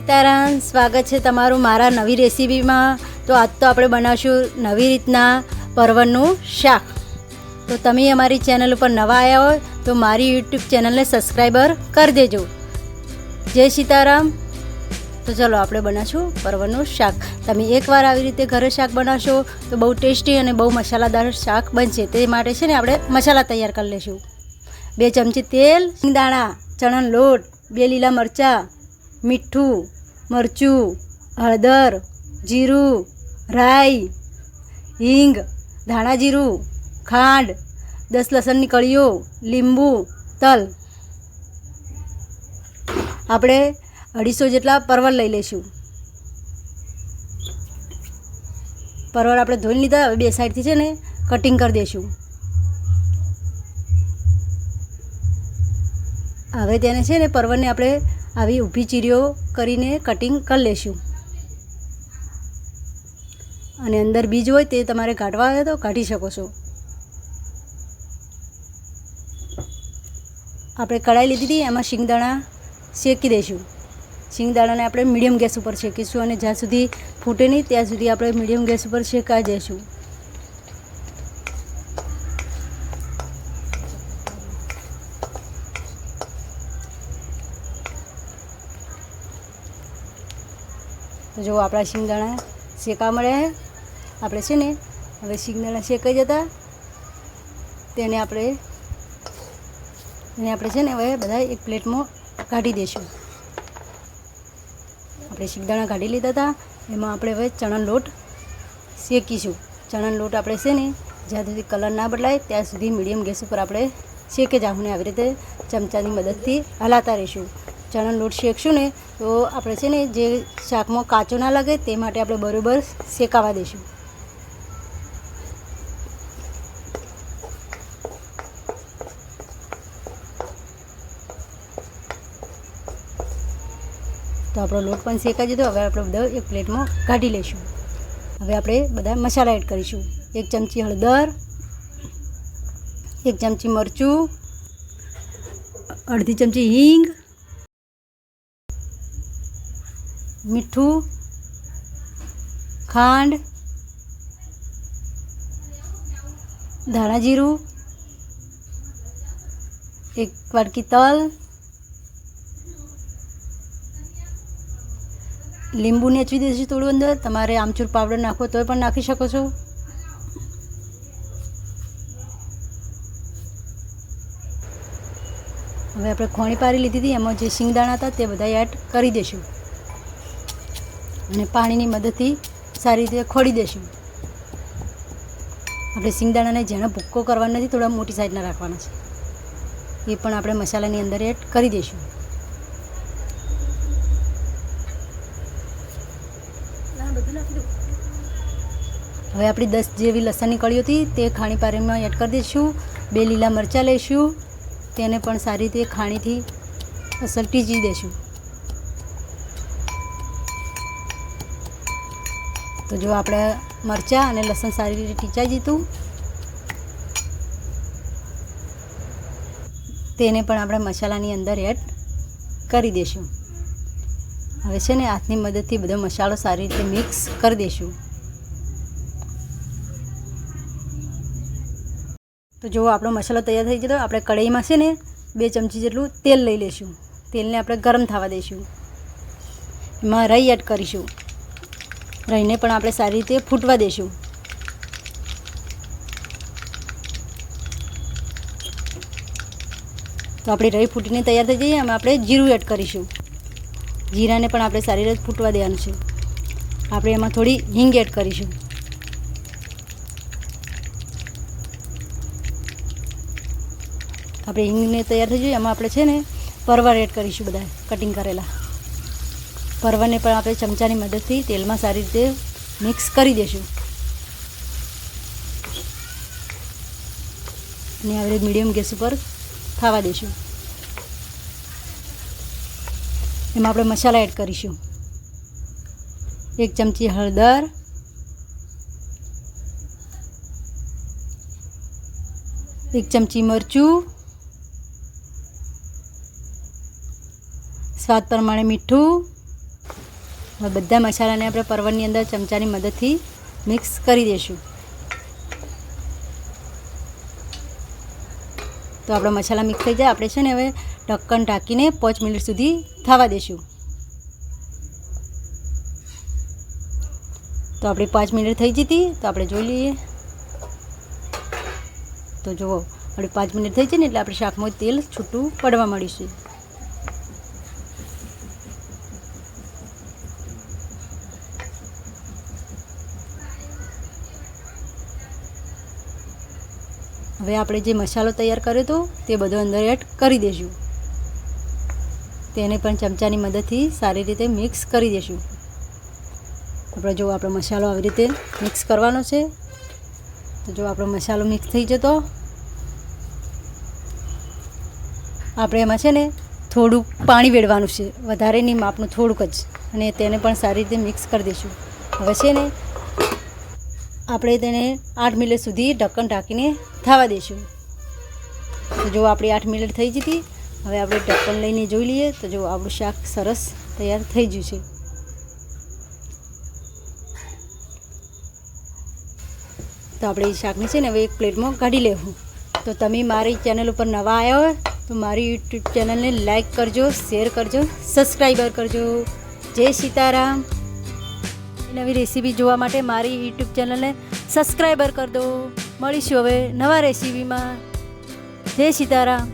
સીતારામ, સ્વાગત છે તમારું મારા નવી રેસીપીમાં। તો આજ તો આપણે બનાવશું નવી રીતના પરવળનું શાક। તો તમે અમારી ચેનલ ઉપર નવા આવ્યા હોય તો મારી યુટ્યુબ ચેનલને સબસ્ક્રાઈબર કરી દેજો। જય સીતારામ। તો ચલો આપણે બનાવશું પરવળનું શાક। તમે એકવાર આવી રીતે ઘરે શાક બનાવશો તો બહુ ટેસ્ટી અને બહુ મસાલાદાર શાક બનશે। તે માટે છે ને આપણે મસાલા તૈયાર કરી લઈશું। 2 ચમચી તેલ, દાણા, ચણાનો લોટ, 2 લીલા મરચાં, મીઠું, મરચું, હળદર, જીરું, રાઈ, હિંગ, ધાણા જીરું, ખાંડ, 10 લસણની કળીઓ, લીંબુ, તલ। આપણે 250 જેટલા પરવળ લઈ લઈશું। પરવળ આપણે ધોઈ લીધા। હવે 2 સાઈડથી છે ને કટિંગ કરી દઈશું। હવે તેને છે ને પરવળને આપણે આવી ઊભી ચીરીઓ કરીને કટિંગ કરી લઈશું। અને અંદર બીજ હોય તે તમારે કાઢવા હોય તો કાઢી શકો છો। આપણે કઢાઈ લીધી હતી, એમાં શિંગદાણા શેકી દઈશું। શિંગદાણાને આપણે મીડિયમ ગેસ ઉપર શેકીશું અને જ્યાં સુધી ફૂટે નહીં ત્યાં સુધી આપણે મીડિયમ ગેસ ઉપર શેકાઈ દઈશું। તો જો આપણા શિંગદાણા શેકા મળ્યા છે। આપણે છે ને હવે શિંગદાણા શેકાઈ જતા તેને આપણે છે ને હવે બધા એક પ્લેટમાં કાઢી દઈશું। આપણે શિંગદાણા કાઢી લીધા હતા, એમાં આપણે હવે ચણાનો લોટ શેકીશું। ચણાનો લોટ આપણે છે ને જ્યાં સુધી કલર ના બદલાય ત્યાં સુધી મીડિયમ ગેસ ઉપર આપણે શેકે જાઉં ને આવી રીતે ચમચાની મદદથી હલાતા રહીશું। ચણાનો લોટ શેકશું ને તો આપણે છે ને જે શાકમાં કાચો ના લાગે તે માટે આપણે બરાબર શેકાવા દઈશું। તો આપણો લોટ પણ શેકાઈ દીધો। હવે આપણે બધા એક પ્લેટમાં કાઢી લઈશું। હવે આપણે બધા મસાલા એડ કરીશું। 1 ચમચી હળદર, 1 ચમચી મરચું, અડધી ચમચી હિંગ, મીઠું, ખાંડ, ધાણા જીરું, 1 વાટકી તલ, લીંબુ નેચવી દઈશું થોડું અંદર। તમારે આમચૂર પાવડર નાખવો તો પણ નાખી શકો છો। હવે આપણે ખોણી પારી લીધી હતી, એમાં જે શિંગદાણા હતા તે બધા એડ કરી દઈશું અને પાણીની મદદથી સારી રીતે ખોડી દઈશું। આપણે શિંગદાણાને જેનો ભૂક્કો કરવાનો નથી, થોડા મોટી સાઈઝના રાખવાના છે, એ પણ આપણે મસાલાની અંદર એડ કરી દઈશું। હવે આપણી 10 જેવી લસણની કળીઓ હતી તે ખાણી પારીમાં એડ કરી દઈશું। 2 લીલા મરચાં લઈશું, તેને પણ સારી રીતે ખાણીથી અસલ ટીચી દઈશું। તો જો આપણે મરચાં અને લસણ સારી રીતે ટીચાઈ દીધું, તેને પણ આપણે મસાલાની અંદર એડ કરી દઈશું। હવે છે ને હાથની મદદથી બધો મસાલો સારી રીતે મિક્સ કરી દઈશું। તો જો આપણો મસાલો તૈયાર થઈ ગયો। આપણે કઢાઈમાં છે ને 2 ચમચી જેટલું તેલ લઈ લઈશું। તેલને આપણે ગરમ થવા દઈશું। એમાં રાઈ એડ કરીશું। રાઈને પણ આપણે સારી રીતે ફૂટવા દઈશું। તો આપણી રાઈ ફૂટીને તૈયાર થઈ જઈએ, એમાં આપણે જીરું એડ કરીશું। જીરાને પણ આપણે સારી રીતે ફૂટવા દેવાનું છે। આપણે એમાં થોડી હિંગ એડ કરીશું। આપણે હિંગને તૈયાર થઈ જોઈએ, એમાં આપણે છે ને પરવળ એડ કરીશું, બધા કટિંગ કરેલા પરવળને પણ આપણે ચમચાની મદદથી તેલમાં સારી રીતે મિક્સ કરી દઈશું અને આપણે મીડિયમ ગેસ ઉપર થવા દઈશું। એમાં આપણે મસાલા એડ કરીશું। 1 ચમચી હળદર, 1 ચમચી મરચું, સ્વાદ પ્રમાણે મીઠું, હવે બધા મસાલાને આપણે પરવળની અંદર ચમચાની મદદથી મિક્સ કરી દઈશું. તો આપણા મસાલા મિક્સ થઈ જાય આપણે છે ને હવે ઢક્કન ઢાંકીને 5 મિનિટ સુધી થવા દઈશું. તો આપણી 5 મિનિટ થઈ જતી તો આપણે જોઈ લઈએ. તો જુઓ આપણી 5 મિનિટ થઈ છે ને એટલે આપણે શાકમાં તેલ છૂટું પડવા મળીશું. હવે આપણે જે મસાલો તૈયાર કર્યો હતો તે બધો અંદર એડ કરી દઈશું. તેને પણ ચમચાની મદદથી સારી રીતે મિક્સ કરી દઈશું. આપણે જો આપણો મસાલો આવી રીતે મિક્સ કરવાનો છે. તો જો આપણો મસાલો મિક્સ થઈ જતો આપણે એમાં છે ને થોડું પાણી વેડવાનું છે, વધારે નહીં, માપનું થોડુંક જ, અને તેને પણ સારી રીતે મિક્સ કરી દઈશું. હવે છે ને આપણે તેને 8 મિનિટ સુધી ઢક્કન ઢાંકીને થવા દઈશું. તો જો આપણી 8 મિનિટ થઈ જતી હવે આપણે ઢક્કન લઈને જોઈ લઈએ. તો જો આપણું શાક સરસ તૈયાર થઈ ગયું છે. તો આપણે એ શાકને છે ને હવે એક પ્લેટમાં કાઢી લેવું. તો તમે મારી ચેનલ ઉપર નવા આવ્યા હોય તો મારી યુટ્યુબ ચેનલને લાઈક કરજો, શેર કરજો, સબસ્ક્રાઈબર કરજો. જય સીતારામ. નવી રેસીપી જોવા માટે મારી યુટ્યુબ ચેનલને સબસ્ક્રાઈબર કરી દો. મળીશું હવે નવા રેસીપીમાં. જય સીતારામ.